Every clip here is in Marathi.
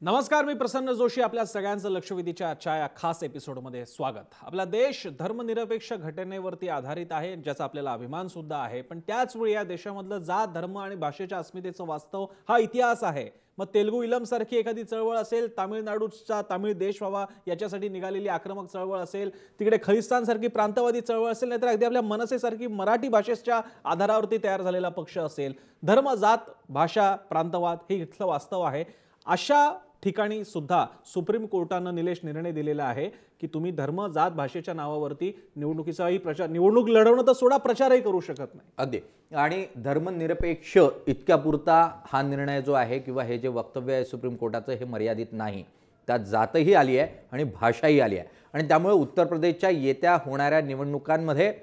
नमस्कार, मी प्रसन्न जोशी. आपल्या सगळ्यांचं लक्षवेधीच्या आजच्या या खास एपिसोडमध्ये स्वागत. आपला देश धर्मनिरपेक्ष घटनेवरती आधारित आहे, ज्याचा आपल्याला अभिमान सुद्धा आहे. पण त्याच वेळी या देशामधलं जात, धर्म आणि भाषेच्या अस्मितेचं वास्तव हा इतिहास आहे. मग तेलुगू इलम सारखी एखादी चळवळ असेल, तामिळनाडूचा तामिळ देश व्हावा याच्यासाठी निघालेली आक्रमक चळवळ असेल, तिकडे खलिस्तान सारखी प्रांतवादी चळवळ असेल, नाहीतर अगदी आपल्या मनसेसारखी मराठी भाषेच्या आधारावरती तयार झालेला पक्ष असेल. धर्म, जात, भाषा, प्रांतवाद हे इथलं वास्तव आहे. अशा ठिकाणी सुद्धा सुप्रीम कोर्टाने निर्णय दिलेला आहे की तुम्ही धर्म, जात, भाषेच्या नावावरती निवडणुकीचाही प्रचार, निवडणूक लढवणं तर सोडा, प्रचारही करू शकत नाही. अगदी. आणि धर्मनिरपेक्ष इतक्यापुरता हा निर्णय जो आहे किंवा हे जे वक्तव्य आहे सुप्रीम कोर्टाचं, हे मर्यादित नाही. त्यात जातही आली आहे आणि भाषाही आली आहे. आणि त्यामुळे उत्तर प्रदेशच्या येत्या होणाऱ्या निवडणुकांमध्ये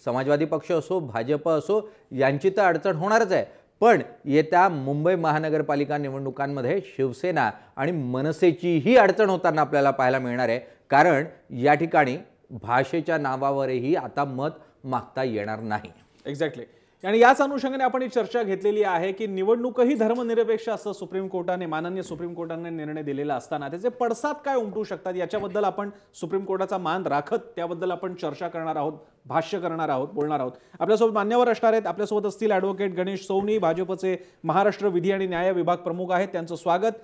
समाजवादी पक्ष असो, भाजप असो, यांची तर अडचण होणारच आहे. पण येत्या मुंबई महानगरपालिका निवडणुकांमध्ये शिवसेना आणि मनसेचीही अडचण होताना आपल्याला पाहायला मिळणार आहे. कारण या ठिकाणी भाषेच्या नावावरही आता मत मागता येणार नाही. एक्झॅक्टली. आणि याच अनुषंगाने आपण ही चर्चा घेतलेली आहे की निवडणूकही धर्मनिरपेक्ष असं सुप्रीम कोर्टाने, माननीय सुप्रीम कोर्टाने निर्णय दिलेला असताना त्याचे पडसाद काय उमटू शकतात याच्याबद्दल आपण सुप्रीम कोर्टाचा मान राखत त्याबद्दल आपण चर्चा करणार आहोत, भाष्य करणार आहोत, बोलणार आहोत. आपल्यासोबत मान्यवर असणार आहेत. आपल्यासोबत असतील ॲडव्होकेट गणेश सोवनी, भाजपचे महाराष्ट्र विधी आणि न्याय विभाग प्रमुख आहेत, त्यांचं स्वागत.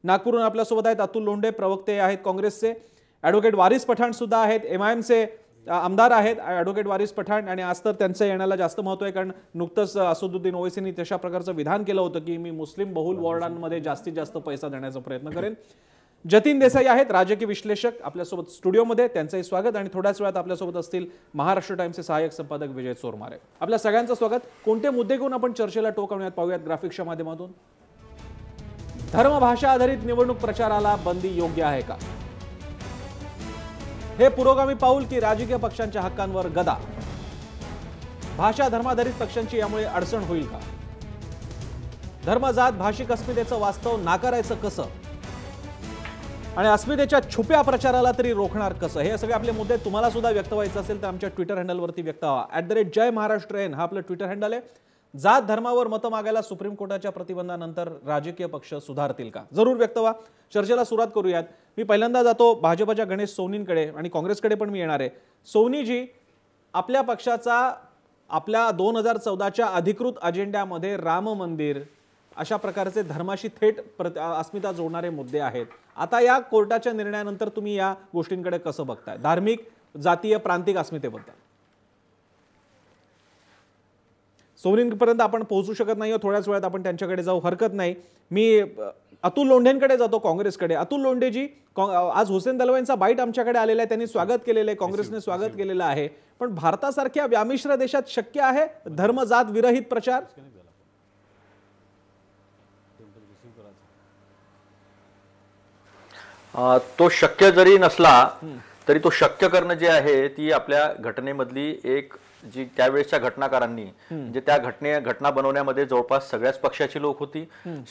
नागपूरहून आपल्यासोबत आहेत अतुल लोंढे, प्रवक्ते आहेत काँग्रेसचे. ॲडव्होकेट वारिस पठाण सुद्धा आहेत, MIMचे आमदार आहेत ॲडव्होकेट वारिस पठाण. आणि आज तर त्यांचं येण्याला जास्त महत्त्व आहे, कारण नुकतंच असदुद्दीन ओवैसींनी तशा प्रकारचं विधान केलं होतं की मी मुस्लिम बहुल वॉर्डांमध्ये जास्तीत जास्त पैसा देण्याचा प्रयत्न करेन. जतीन देसाई आहेत, राजकीय विश्लेषक, आपल्यासोबत स्टुडिओमध्ये, त्यांचंही स्वागत. आणि थोड्याच वेळात आपल्यासोबत असतील महाराष्ट्र टाइम्सचे सहाय्यक संपादक विजय चोरमारे. आपल्या सगळ्यांचं स्वागत. कोणते मुद्दे घेऊन आपण चर्चेला टोकवण्यात पाहूयात ग्राफिक्सच्या माध्यमातून. धर्म, भाषा आधारित निवडणूक प्रचाराला बंदी योग्य आहे का? हे पुरोगामी पाऊल की राजकीय पक्षांच्या हक्कांवर गदा? भाषा, धर्माधारित पक्षांची यामुळे अडचण होईल का? धर्म, जात, भाषिक अस्मितेचं वास्तव नाकारायचं कसं? आणि अस्मितेच्या छुप्या प्रचाराला तरी रोखणार कसं? हे सगळे आपले मुद्दे. तुम्हाला सुद्धा व्यक्त व्हायचं असेल तर आमच्या ट्विटर हँडलवरती व्यक्त व्हा. @जयमहाराष्ट्रN हा आपलं ट्विटर हँडल आहे. जात धर्मावर मतं मागायला सुप्रीम कोर्टाच्या प्रतिबंधानंतर राजकीय पक्ष सुधारतील का? जरूर व्यक्त व्हा. चर्चेला सुरुवात करूयात. मी पहिल्यांदा जातो भाजपच्या गणेश सोवनींकडे आणि काँग्रेसकडे पण मी येणार आहे. सोवनीजी, आपल्या पक्षाचा आपल्या 2014च्या अधिकृत अजेंड्यामध्ये राम मंदिर अशा प्रकारचे धर्माशी थेट अस्मिता जोडणारे मुद्दे आहेत. आता या कोर्टाच्या निर्णयानंतर तुम्ही या गोष्टींकडे कसं बघताय, धार्मिक, जातीय, प्रांतिक अस्मितेबद्दल? सोवनींपर्यंत आपण पोहोचू शकत नाही, थोड्याच वेळात आपण त्यांच्याकडे जाऊ, हरकत नाही. मी अतुल लोंढेंकडे जातो, काँग्रेसकडे. अतुल लोंढेजी, आज हुसेन दलवाईंचा बाईट आमच्याकडे आलेला आहे, त्यांनी स्वागत केलेलं आहे, काँग्रेसने स्वागत केलेलं आहे. पण भारतासारख्या व्यामिश्र देशात शक्य आहे धर्म, जात विरहित प्रचार? तो शक्य जरी नसला तरी तो शक्य करणं जे आहे ती आपल्या घटनेमधली एक जी त्यावेळेसच्या घटनाकारांनी म्हणजे त्या घटना बनवण्यामध्ये जवळपास सगळ्याच पक्षाची लोक होती,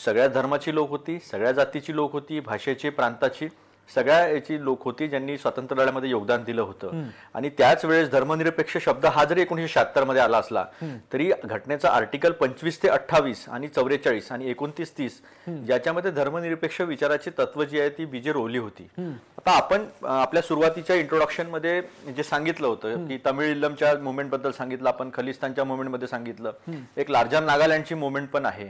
सगळ्याच धर्माची लोक होती, सगळ्या जातीची लोक होती, भाषेची, प्रांताची, सगळ्या याची लोक होती ज्यांनी स्वातंत्र्य लढ्यामध्ये योगदान दिलं होतं. आणि त्याच वेळेस धर्मनिरपेक्ष शब्द हा जरी 1976 मध्ये आला असला तरी घटनेचा आर्टिकल 25 ते 28 आणि 44 आणि 29-30 ज्याच्यामध्ये धर्मनिरपेक्ष विचाराची तत्व जी आहे ती बीजे रोवली होती. आता आपण आपल्या सुरुवातीच्या इंट्रोडक्शन मध्ये जे सांगितलं होतं की तमिळ इल्लमच्या मुवमेंट बद्दल सांगितलं, आपण खलिस्तानच्या मुवमेंट मध्ये सांगितलं, एक लार्जर नागालँडची मुवमेंट पण आहे.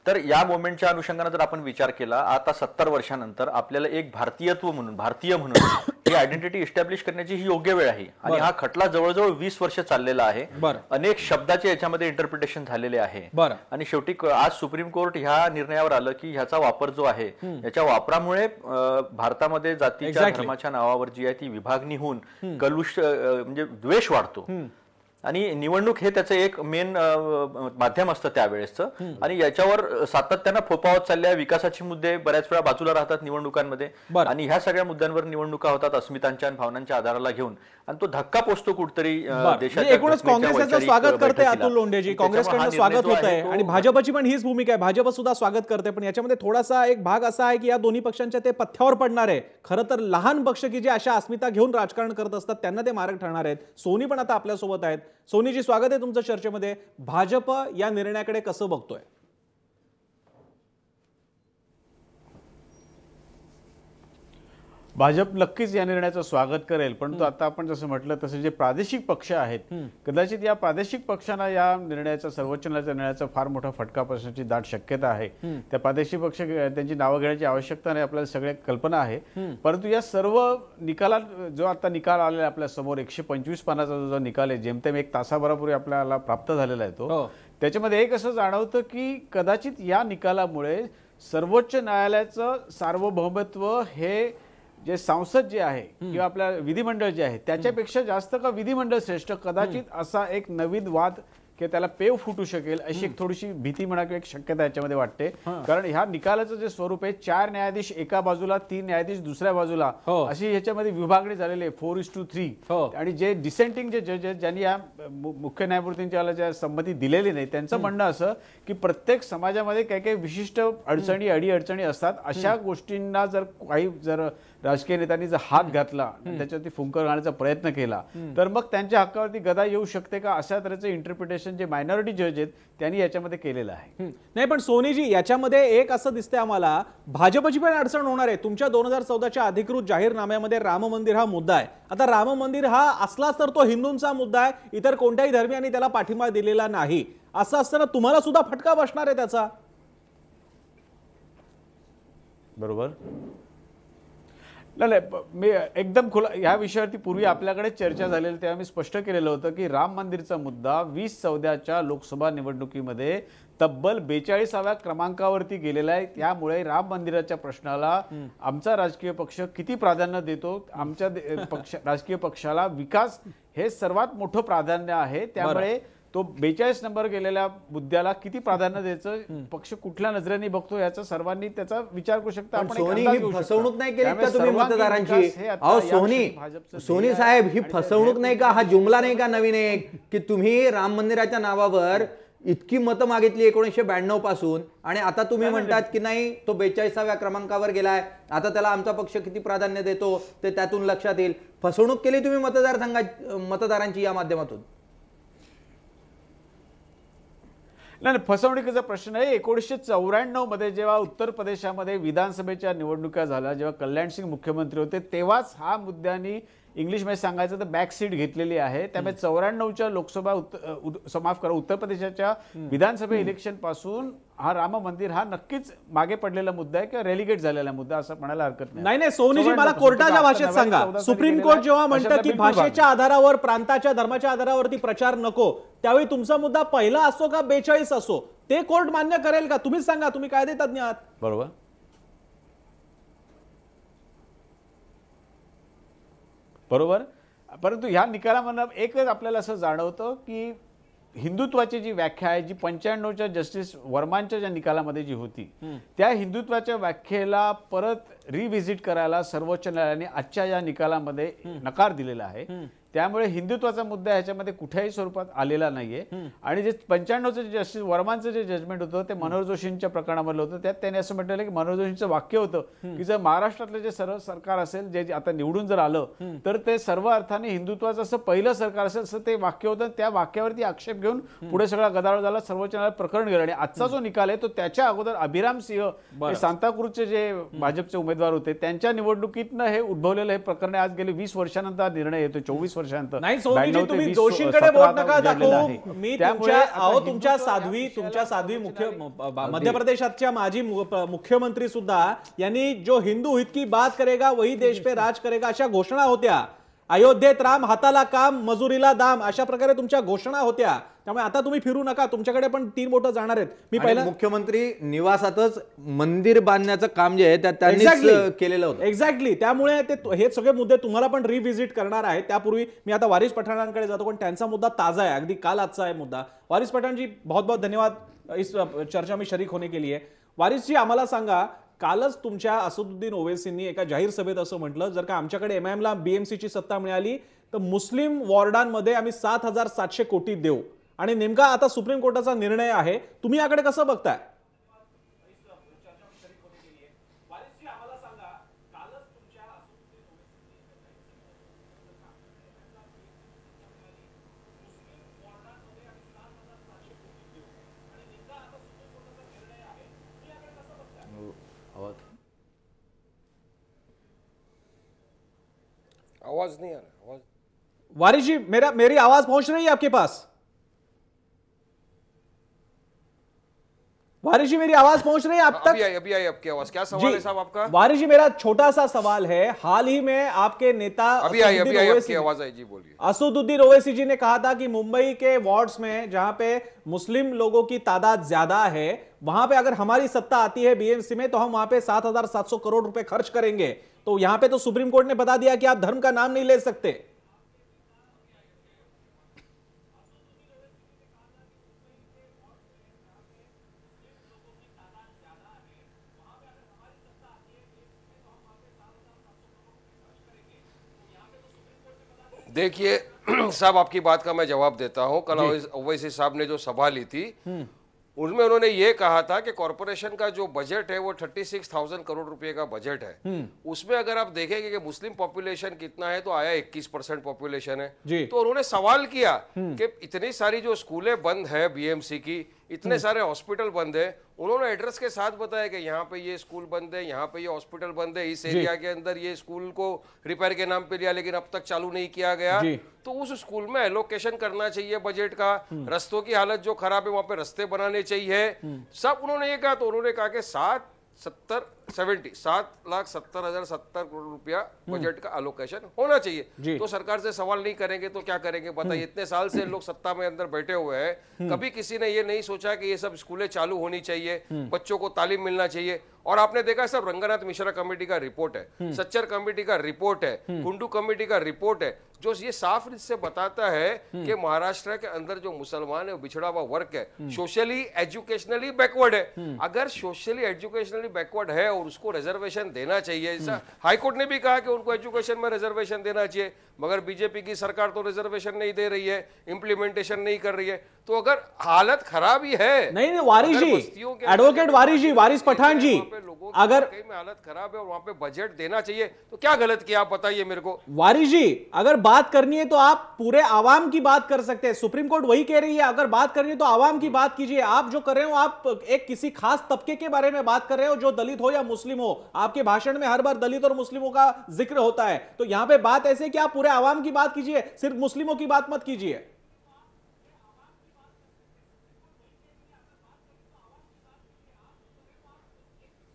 तर या मुवमेंटच्या अनुषंगाने जर आपण विचार केला, आता 70 वर्षानंतर आपल्याला एक भारतीयत्व म्हणून, भारतीय म्हणून ही आयडेंटिटी इस्टॅब्लिश करण्याची ही योग्य वेळ आहे. आणि हा खटला जवळजवळ 20 वर्ष चाललेला आहे. अनेक शब्दाचे याच्यामध्ये इंटरप्रिटेशन झालेले आहे. आणि शेवटी आज सुप्रीम कोर्ट ह्या निर्णयावर आलं की ह्याचा वापर जो आहे याच्या वापरामुळे भारतामध्ये जातीच्या धर्माच्या नावावर जी आहे ती विभागणी होऊन कलुष म्हणजे द्वेष वाढतो. आणि निवडणूक हे त्याचं एक मेन माध्यम असतं त्यावेळेसचं. आणि याच्यावर सातत्यानं फोपावत चालल्या विकासाचे मुद्दे बऱ्याच वेळा बाजूला राहतात निवडणुकांमध्ये. आणि ह्या सगळ्या मुद्द्यांवर निवडणुका होतात अस्मितांच्या आणि भावनांच्या आधाराला घेऊन. आणि तो धक्का पोचतो कुठतरी देशाच्या. एकूणच काँग्रेसचं स्वागत करते अतुल लोंढेजी, काँग्रेसकडनं स्वागत होत आहे आणि भाजपची पण हीच भूमिका आहे, भाजप सुद्धा स्वागत करते. पण याच्यामध्ये थोडासा एक भाग असा आहे की या दोन्ही पक्षांच्या ते पथ्यावर पडणार आहे. खरं तर लहान पक्ष की जे अशा अस्मिता घेऊन राजकारण करत असतात त्यांना ते मार्ग ठरणार आहेत. सोनी पण आता आपल्या सोबत आहेत. सोनीजी, स्वागत आहे तुमचं चर्चेमध्ये. भाजप या निर्णयाकडे कसं बघतोय? भाजप नक्कीच या निर्णयाचं स्वागत करेल, परंतु आता आपण जसं म्हटलं तसं जे प्रादेशिक पक्ष आहेत कदाचित या प्रादेशिक पक्षांना या निर्णयाचा सर्वोच्च न्यायालयाच्या निर्णयाचा फार मोठा फटका बसण्याची दाट शक्यता आहे. त्या प्रादेशिक पक्ष त्यांची नावं घेण्याची आवश्यकता नाही, आपल्याला सगळ्या कल्पना आहे. परंतु या सर्व निकालात जो आता निकाल आलेला आपल्या समोर 125 पानाचा जो निकाल आहे, जेमतेम 1 तासाभरापूर्वी आपल्याला प्राप्त झालेला आहे तो, त्याच्यामध्ये एक असं जाणवतं की कदाचित या निकालामुळे सर्वोच्च न्यायालयाचं सार्वभौमत्व हे जे संसद जे आहे किंवा आपल्या विधिमंडळ जे आहे त्याच्यापेक्षा जास्त का विधिमंडळ श्रेष्ठ, कदाचित असा एक नवीन वाद की त्याला पेव फुटू शकेल अशी एक थोडीशी भीती म्हणा किंवा एक शक्यता याच्यामध्ये वाटते. कारण ह्या निकालाचं जे स्वरूप आहे 4 न्यायाधीश एका बाजूला 3 न्यायाधीश दुसऱ्या बाजूला अशी ह्याच्यामध्ये विभागणी झालेली आहे 4:3. आणि जे डिसेंटिंग जे जजेस ज्यांनी या मुख्य न्यायमूर्तींच्या ज्या संमती दिलेली नाही त्यांचं म्हणणं असं की प्रत्येक समाजामध्ये काही काही विशिष्ट अडचणी अडीअडचणी असतात, अशा गोष्टींना जर राजकीय नेत्यांनी जर हात घातला त्याच्यावरती फुंकर घालण्याचा प्रयत्न केला तर मग त्यांच्या हक्कावरती गदा येऊ शकते का, अशा तऱ्हेचं इंटरप्रिटेशन जे मायनॉरिटी जज आहेत त्यांनी याच्यामध्ये केलेलं आहे. नाही पण सोनीजी याच्यामध्ये एक असं दिसतंय आम्हाला भाजपची पण अडचण होणार आहे. तुमच्या 2014च्या अधिकृत जाहीरनाम्यामध्ये राम मंदिर हा मुद्दा आहे. आता राम मंदिर हा असलाच तर तो हिंदूंचा मुद्दा आहे, इतर कोणत्याही धर्मियांनी त्याला पाठिंबा दिलेला नाही. असं असताना तुम्हाला सुद्धा फटका बसणार आहे त्याचा. बरोबर. नाही, मी एकदम खुला या विषयावरती पूर्वी आपल्याकडे चर्चा झालेली तेव्हा मी स्पष्ट केलेलं होतं की राम मंदिरचा मुद्दा 2014च्या लोकसभा निवडणुकीमध्ये तब्बल 42व्या क्रमांकावरती गेलेला आहे. त्यामुळे राम मंदिराच्या प्रश्नाला आमचा राजकीय पक्ष किती प्राधान्य देतो, आमच्या राजकीय पक्षाला विकास हे सर्वात मोठं प्राधान्य आहे. त्यामुळे तो 42 नंबर गेलेल्या मुद्द्याला किती प्राधान्य द्यायचं, पक्ष कुठल्या नजरेने बघतो याचा सर्वांनी त्याचा विचार करू शकता. आपण सोनी ही फसवणूक नाही केली का तुम्ही मतदारांची? अहो सोनी साहेब ही फसवणूक नाही का, हा जुमला नाही का नवीन एक की तुम्ही राम मंदिराच्या नावावर इतकी मतं मागितली 1992 पासून आणि आता तुम्ही म्हणतात की नाही तो 42व्या क्रमांकावर गेलाय, आता त्याला आमचा पक्ष किती प्राधान्य देतो ते त्यातून लक्षात येईल. फसवणूक केली तुम्ही मतदारांची या माध्यमातून. नाही, फसवणुकीचा प्रश्न आहे. 1994 मध्ये जेव्हा उत्तर प्रदेशामध्ये विधानसभेच्या निवडणुका झाल्या, जेव्हा कल्याण सिंग मुख्यमंत्री होते तेव्हाच हा मुद्द्यांनी इंग्लिशमध्ये सांगायचं तर बॅक सीट घेतलेली आहे. त्यामुळे 94च्या लोकसभा माफ करा उत्तर प्रदेशाच्या विधानसभा इलेक्शन पासून हा राम मंदिर हा नक्कीच मागे पडलेला मुद्दा आहे किंवा रेलिगेट झालेला मुद्दा असं म्हणायला हरकत नाही. नाही सोनीजी मला कोर्टाच्या भाषेत सांगा, सुप्रीम कोर्ट जेव्हा म्हणतं की भाषेच्या आधारावर प्रांताच्या धर्माच्या आधारावरती प्रचार नको, त्यावेळी तुमचा मुद्दा पहिला असो का 42 असो ते कोर्ट मान्य करेल का? तुम्हीच सांगा, तुम्ही कायदेतज्ञ आहात. बरोबर. बरोबर. परंतु ह्या निकालामधून एकच आपल्याला असं जाणवतं की हिंदुत्वाची जी व्याख्या आहे जी 95च्या जस्टिस वर्मांच्या ज्या निकालामध्ये जी होती त्या हिंदुत्वाच्या व्याख्येला परत रिव्हिजिट करायला सर्वोच्च न्यायालयाने आजच्या या निकालामध्ये नकार दिलेला आहे. त्यामुळे हिंदुत्वाचा मुद्दा ह्याच्यामध्ये कुठल्याही स्वरूपात आलेला नाहीये. आणि जे 95चं जे जस्टिस वर्मांचं जे जजमेंट होतं ते मनोहर जोशींच्या प्रकरणामधलं होतं. त्यात त्यांनी असं म्हटलेलं की मनोहर जोशींचं वाक्य होतं की जर महाराष्ट्रातलं जे सर्व सरकार असेल जे आता निवडून जर आलं तर ते सर्व अर्थाने हिंदुत्वाचं असं पहिलं सरकार असेल असं ते वाक्य होतं. त्या वाक्यावरती आक्षेप घेऊन पुढे सगळा गदारोळ झाला, सर्वोच्च न्यायालयात प्रकरण गेलं. आणि आजचा जो निकाल आहे तो त्याच्या अगोदर अभिराम सिंह सांताक्रूजचे जे भाजपचे उमेदवार होते त्यांच्या निवडणुकीतनं हे उद्भवलेलं हे प्रकरण आज गेले 20 वर्षानंतर निर्णय येतो. 24 नाही सोनीजी तुम्ही जोशींकडे बोट नका दाखवू. मी तुमच्या साध्वी मुख्य मध्य प्रदेशाच्या माजी मुख्यमंत्री सुद्धा यांनी जो हिंदू हित की बात करेगा वही देश पे राज करेगा अशा घोषणा होत्या. अयोध्येत राम हाताला काम मजुरीला दाम अशा प्रकारे तुमच्या घोषणा होत्या. त्यामुळे आता तुम्ही फिरू नका, तुमच्याकडे पण 3 बोटं जाणार आहेत. मी पहिला मुख्यमंत्री निवासातच मंदिर बांधण्याचं काम जे आहे त्यांनी केलेलं होतं. एक्झॅक्टली. त्यामुळे हे सगळे मुद्दे तुम्हाला पण रिव्हिजिट करणार आहे. त्यापूर्वी मी आता वारिस पठाणांकडे जातो, पण त्यांचा मुद्दा ताजा आहे, अगदी काल आजचा आहे मुद्दा. वारिस पठाण जी बहुत बहुत धन्यवाद इस चर्चा में शरीक होने के लिए. वारिस जी आम्हाला सांगा, कालच तुमच्या असदुद्दीन ओवैसींनी एका जाहीर सभेत असं म्हटलं जर का आमच्याकडे एमआयएमला बीएमसीची सत्ता मिळाली तर मुस्लिम वॉर्डांमध्ये आम्ही 7,700 कोटी देऊ. आणि नेमका आता सुप्रीम कोर्टाचा निर्णय आहे, तुम्ही याकडे कसं बघताय? आवाज नहीं आ रहा, आवाज। वारिस जी, मेरी आवाज पहुंच रही है आपके पास? वारिस जी, मेरी आवाज पहुंच रही है आप तक? अभी आई आपकी आवाज। क्या सवाल है साहब आपका? वारिस जी, मेरा छोटा सा सवाल है। हाल ही में आपके नेता अभी आई आपकी आवाज आई जी, बोलिए। असदुद्दीन ओवैसी जी ने कहा था कि मुंबई के वार्ड्स में जहां पे मुस्लिम लोगों की तादाद ज्यादा है, वहां पे अगर हमारी सत्ता आती है बीएमसी में तो हम वहां पे 7,700 करोड़ रुपए खर्च करेंगे। तो यहां पे तो सुप्रीम कोर्ट ने बता दिया कि आप धर्म का नाम नहीं ले सकते। देखिए साहब, आपकी बात का मैं जवाब देता हूं। कल ओवैसी साहब ने जो सभा ली थी उसमें उन्होंने ये कहा था कि कॉरपोरेशन का जो बजट है वो 36,000 करोड़ रुपए का बजट है। उसमें अगर आप देखेंगे कि मुस्लिम पॉपुलेशन कितना है तो आया 21% पॉपुलेशन है। तो उन्होंने सवाल किया कि इतनी सारी जो स्कूलें बंद है बीएमसी की, इतने सारे हॉस्पिटल बंद है, उन्होंने एड्रेस के साथ बताया कि यहाँ पे ये स्कूल बंद है, यहाँ पे ये हॉस्पिटल बंद है, इस एरिया के अंदर ये स्कूल को रिपेयर के नाम पे लिया लेकिन अब तक चालू नहीं किया गया। तो उस स्कूल में एलोकेशन करना चाहिए बजट का। रस्तों की हालत जो खराब है वहां पे रस्ते बनाने चाहिए, सब उन्होंने ये कहा। तो उन्होंने कहा कि 7,70,070 करोड़ रुपया बजट का एलोकेशन होना चाहिए। तो सरकार से सवाल नहीं करेंगे तो क्या करेंगे बताइए? इतने साल से लोग सत्ता में अंदर बैठे हुए हैं, कभी किसी ने ये नहीं सोचा कि ये सब स्कूलें चालू होनी चाहिए, बच्चों को तालीम मिलना चाहिए। और आपने देखा सब रंगनाथ मिश्रा कमेटी का रिपोर्ट है, सच्चर कमेटी का रिपोर्ट है, कुंडू कमेटी का रिपोर्ट है, जो ये साफ से बताता है कि महाराष्ट्र के अंदर जो मुसलमान है, बिछड़ा हुआ वर्ग है, सोशली एजुकेशनली बैकवर्ड है। अगर सोशली एजुकेशनली बैकवर्ड है और उसको रिजर्वेशन देना चाहिए, हाईकोर्ट ने भी कहा कि उनको एजुकेशन में रिजर्वेशन देना चाहिए, मगर बीजेपी की सरकार तो रिजर्वेशन नहीं दे रही है, इंप्लीमेंटेशन नहीं कर रही है। तो अगर हालत खराब ही है, नहीं वारिस जी, एडवोकेट वारिस जी, वारिस पठान जी, अगर में हालत खराब है और वहां पे बजट देना चाहिए तो क्या गलत किया आप बताइए मेरे को। वारिस जी, अगर बात करनी है तो आप पूरे आवाम की बात कर सकते हैं। सुप्रीम कोर्ट वही कह रही है, अगर बात करनी है तो आवाम की बात कीजिए। आप जो कर रहे हो, आप एक किसी खास तबके के बारे में बात कर रहे हो, जो दलित हो या मुस्लिम हो। आपके भाषण में हर बार दलित और मुस्लिमों का जिक्र होता है, तो यहां पे बात ऐसे कि आप पूरे आवाम की बात कीजिए, सिर्फ मुस्लिमों की बात मत कीजिए।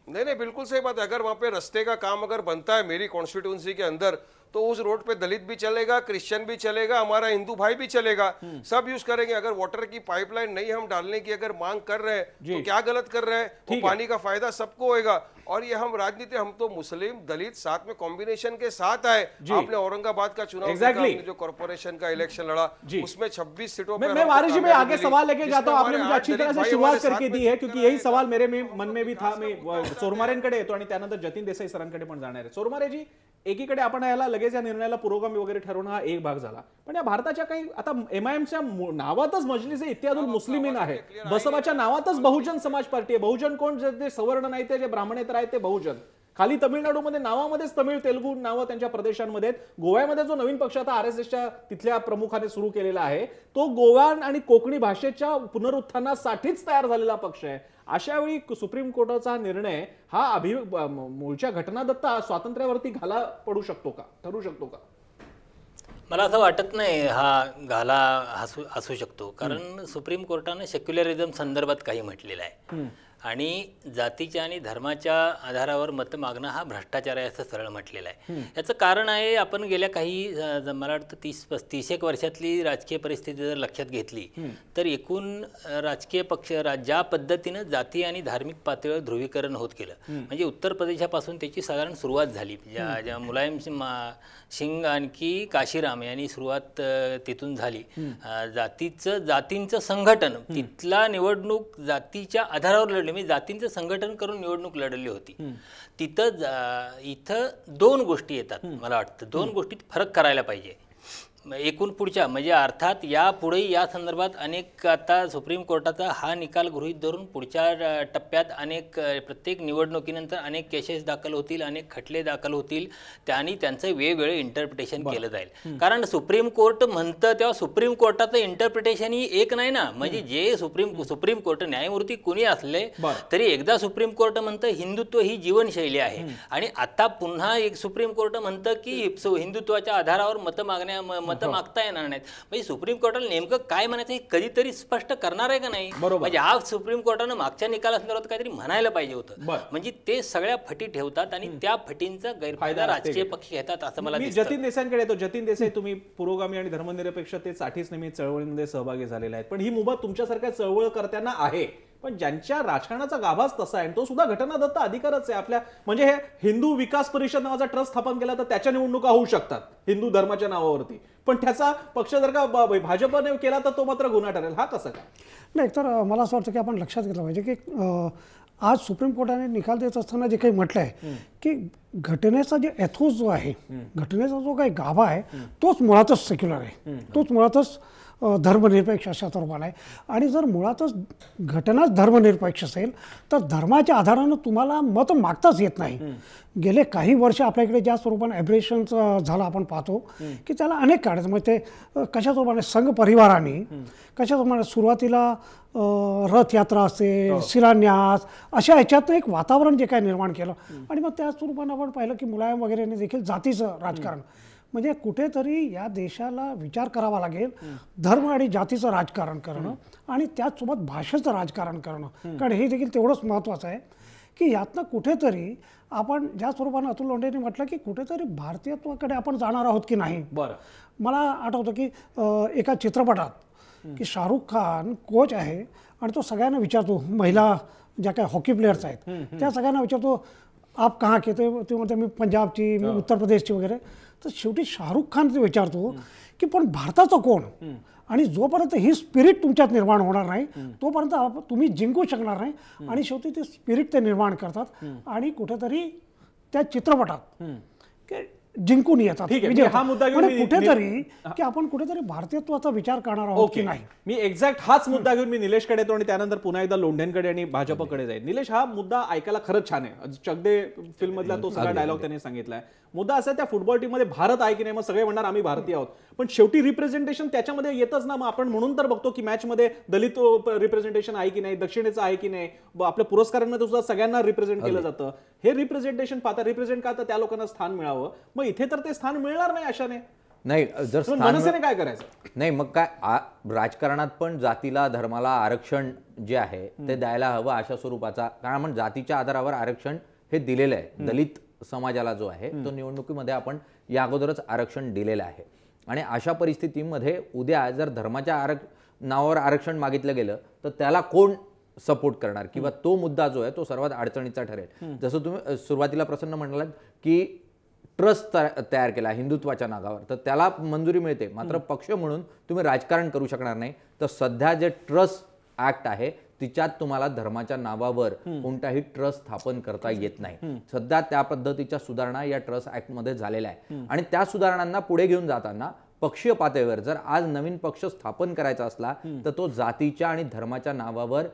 नहीं, बिल्कुल सही बात है। अगर वहां पे रास्ते का काम अगर बनता है मेरी कॉन्स्टिट्यूंसी के अंदर, तो उस रोड पे दलित भी चलेगा, क्रिश्चियन भी चलेगा, हमारा हिंदू भाई भी चलेगा, सब यूज करेंगे। अगर वाटर की पाइपलाइन नहीं हम डालने की अगर मांग कर रहे हैं तो क्या गलत कर रहे हैं? वो पानी का फायदा सबको होगा। और ये हम राजनीति, हम तो मुस्लिम दलित साथ में कॉम्बिनेशन के साथ आए। आपने औरंगाबाद का चुनाव देखा, जो कॉर्पोरेशन का इलेक्शन लड़ा, उसमें 26 सीटों पर। मैं वारिस जी में आगे सवाल लेके जाता हूं। आपने मुझे अच्छी तरह से शुरुआत करके दी है, क्योंकि यही सवाल मेरे मन में भी था। मी चोरमारेंकडे येतो आणि त्यानंतर जतीन देसाई सरांकडे पण जाणार आहे। चोरमारे जी, एकीकडे आपण याला लगेच या निर्णयाला पुरोगामी वगैरे ठरवणं हा एक भाग झाला, पण या भारताच्या काही आता एमआयएमच्या नावातच मजलिस इत्यादुल मुस्लिमीन आहे, बसवाच्या नावातच बहुजन समाज पार्टी आहे। बहुजन कोण? जे सवर्ण नाही ते, जे ब्राह्मणेतर आहेत ते बहुजन। खाली तमिळनाडूमध्ये नावामध्येच तमिळ तेलुगू नावं त्यांच्या प्रदेशांमध्ये। गोव्यामध्ये जो नवीन पक्ष आता आरएसएसच्या तिथल्या प्रमुखाने सुरू केलेला आहे, तो गोवा आणि कोकणी भाषेच्या पुनरुत्थानासाठीच तयार झालेला पक्ष आहे। अशा वेळी सुप्रीम कोर्टाचा निर्णय हा मूळच्या घटनादत्त स्वातंत्र्यावरती घाला पडू शकतो का, ठरू शकतो का? मला असं वाटत नाही हा घाला असू शकतो, कारण सुप्रीम कोर्टाने सेक्युलरिझम संदर्भात काही म्हटलेलं आहे आणि जातीच्या आणि धर्माच्या आधारावर मत मागणं हा भ्रष्टाचार आहे असं सरळ म्हटलेलं आहे। याचं कारण आहे, आपण गेल्या काही मला वाटतं 30 एक वर्षातली राजकीय परिस्थिती जर लक्षात घेतली तर एकूण राजकीय पक्ष ज्या पद्धतीनं जाती आणि धार्मिक पातळीवर ध्रुवीकरण होत गेलं, म्हणजे उत्तर प्रदेशापासून त्याची साधारण सुरुवात झाली। ज्या मुलायम सिंग आणखी काशीराम यांनी सुरुवात तिथून झाली। जातींचं संघटन, तिथला निवडणूक जातीच्या आधारावर लढली, म्हणजे जातींचं संघटन करून निवडणूक लढली होती। इथं दोन गोष्टी येतात, मला वाटतं दोन गोष्टीत फरक करायला पाहिजे। एकूण पुढच्या म्हणजे अर्थात यापुढे या संदर्भात अनेक आता सुप्रीम कोर्टाचा हा निकाल गृहीत धरून पुढच्या टप्प्यात अनेक प्रत्येक निवडणुकीनंतर अनेक केसेस दाखल होतील, अनेक खटले दाखल होतील आणि त्यांचं वेगवेगळे इंटरप्रिटेशन केलं जाईल. कारण सुप्रीम कोर्ट म्हणतं तेव्हा सुप्रीम कोर्टाचं इंटरप्रिटेशन ही एक नाही ना. म्हणजे जे सुप्रीम कोर्ट न्यायमूर्ती कुणी असले तरी एकदा सुप्रीम कोर्ट म्हणतं हिंदुत्व ही जीवनशैली आहे आणि आता पुन्हा एक सुप्रीम कोर्ट म्हणतं की हिंदुत्वाच्या आधारावर मतं मागता येणार नाहीत. म्हणजे सुप्रीम कोर्टाला नेमकं काय म्हणायचं हे कधीतरी स्पष्ट करणार आहे का नाही. म्हणजे हा सुप्रीम कोर्टानं मागच्या निकालासंदर्भात काहीतरी म्हणायला पाहिजे होतं. म्हणजे ते सगळ्या फटी ठेवतात आणि त्या फटींचा गैरफायदा राजकीय पक्ष घेतात असं मला दिसतं. जतीन देसाईंकडे येतो. जतीन देसाई, तुम्ही पुरोगामी आणि धर्मनिरपेक्षतेसाठीच नेहमी चळवळीमध्ये सहभागी झालेले आहेत, पण ही मुभा तुमच्यासारख्या चळवळकर्त्यांना आहे, पण ज्यांच्या राजकारणाचा गाभाच तसा आहे तो सुद्धा घटनादत्त अधिकारच आहे आपल्या. म्हणजे हे हिंदू विकास परिषद नावाचा ट्रस्ट स्थापन केला तर त्याच्या निवडणुका होऊ शकतात हिंदू धर्माच्या नावावरती, पण त्याचा पक्ष जर का भाजपने केला तर तो मात्र गुन्हा ठरेल. हा कसं काय? नाही, तर मला असं वाटतं की आपण लक्षात घेतलं पाहिजे की आज सुप्रीम कोर्टाने निकाल देत असताना जे काही म्हटलं आहे की घटनेचा जे एथोस जो आहे, घटनेचा जो काही गाभा आहे तोच मुळातच सेक्युलर आहे, तोच मुळातच धर्मनिरपेक्ष अशा स्वरूपाला आहे. आणि जर मुळातच घटनाच धर्मनिरपेक्ष असेल तर धर्माच्या आधारानं तुम्हाला मत मागताच येत नाही. गेले काही वर्ष आपल्याकडे ज्या स्वरूपाने ॲब्रेशन्स झालं आपण पाहतो की त्याला अनेक कारण, म्हणजे ते कशा स्वरूपाने संघ परिवाराने कशा स्वरूपाने सुरुवातीला रथयात्रा असेल, शिलान्यास, अशा ह्याच्यातनं एक वातावरण जे काय निर्माण केलं आणि मग त्या स्वरूपानं आपण पाहिलं की मुलायम वगैरेने देखील जातीचं राजकारण, म्हणजे कुठेतरी या देशाला विचार करावा लागेल धर्म आणि जातीचं राजकारण करणं आणि त्याचसोबत भाषेचं राजकारण करणं, कारण हे देखील तेवढंच महत्त्वाचं आहे की यातनं कुठेतरी आपण ज्या स्वरूपानं अतुल लोंढेंनी म्हटलं की कुठेतरी भारतीयत्वाकडे आपण जाणार आहोत की नाही. मला आठवतं की एका चित्रपटात की शाहरुख खान कोच आहे आणि तो सगळ्यांना विचारतो, महिला ज्या काय हॉकी प्लेयर्स आहेत त्या सगळ्यांना विचारतो आप कहाँ के, ते म्हणते मी पंजाबची, मी उत्तर प्रदेशची वगैरे. तर शेवटी शाहरुख खान विचारतो की पण भारताचं कोण, आणि जोपर्यंत ही स्पिरिट तुमच्यात निर्माण होणार नाही तोपर्यंत तुम्ही जिंकू शकणार नाही. आणि शेवटी ते स्पिरिट ते निर्माण करतात आणि कुठेतरी त्या चित्रपटात जिंकून येतात. हा मुद्दा घेऊन कुठेतरी की आपण कुठेतरी भारतीयत्वाचा विचार करणार आहोत की नाही. मी एक्झॅक्ट हाच मुद्दा घेऊन मी निलेशकडे येतो आणि त्यानंतर पुन्हा एकदा लोंढेंकडे आणि भाजपकडे जाईल. निलेश, हा मुद्दा ऐकायला खरंच छान आहे. चकदे फिल्म मधला तो सगळा डायलॉग त्यांनी सांगितलाय. मुद्दा असा त्या फुटबॉल टीम मध्ये भारत आहे की नाही, मग सगळे म्हणणार आम्ही भारतीय आहोत, पण शेवटी रिप्रेझेंटेशन त्याच्यामध्ये येतच ना. मग आपण म्हणून तर बघतो की मॅच मध्ये दलित रिप्रेझेंटेशन आहे की नाही, दक्षिणेचं आहे की नाही, आपल्या पुरस्कारांमध्ये सुद्धा सगळ्यांना रिप्रेझेंट केलं जातं. हे रिप्रेझेंटेशन पाहता रिप्रेझेंट का तर त्या लोकांना स्थान मिळावं, मग इथे तर ते स्थान मिळणार नाही अशाने. नाही, जर मनसेने काय करायचं? नाही, मग काय राजकारणात पण जातीला धर्माला आरक्षण जे आहे ते द्यायला हवं अशा स्वरूपाचा, कारण आपण जातीच्या आधारावर आरक्षण हे दिलेलं आहे. दलित समाजाला जो आहे तो निवडणुकीमध्ये आपण या अगोदरच आरक्षण दिलेलं आहे. आणि अशा परिस्थितीमध्ये उद्या जर धर्माच्या नावावर आरक्षण मागितलं गेलं तर त्याला कोण सपोर्ट करणार, किंवा तो मुद्दा जो आहे तो सर्वात अडचणीचा ठरेल. जसं तुम्ही सुरुवातीला प्रसन्न म्हणालात की ट्रस्ट तयार केला हिंदुत्वाच्या नावावर, तर त्याला मंजुरी मिळते, मात्र पक्ष म्हणून तुम्ही राजकारण करू शकणार नाही. तर सध्या जे ट्रस्ट ऍक्ट आहे तिच्यात तुम्हाला धर्माच्या नावावर कोणताही ट्रस्ट स्थापन करता येत नाही. सध्या त्या पद्धतीच्या सुधारणा या ट्रस्ट ऍक्ट मध्ये झालेल्या आहे. आणि त्या सुधारणांना पुढे घेऊन जाताना पक्षीय पातळीवर जर आज नवीन पक्ष स्थापन करायचा असला तर तो जातीच्या आणि धर्माच्या नावावर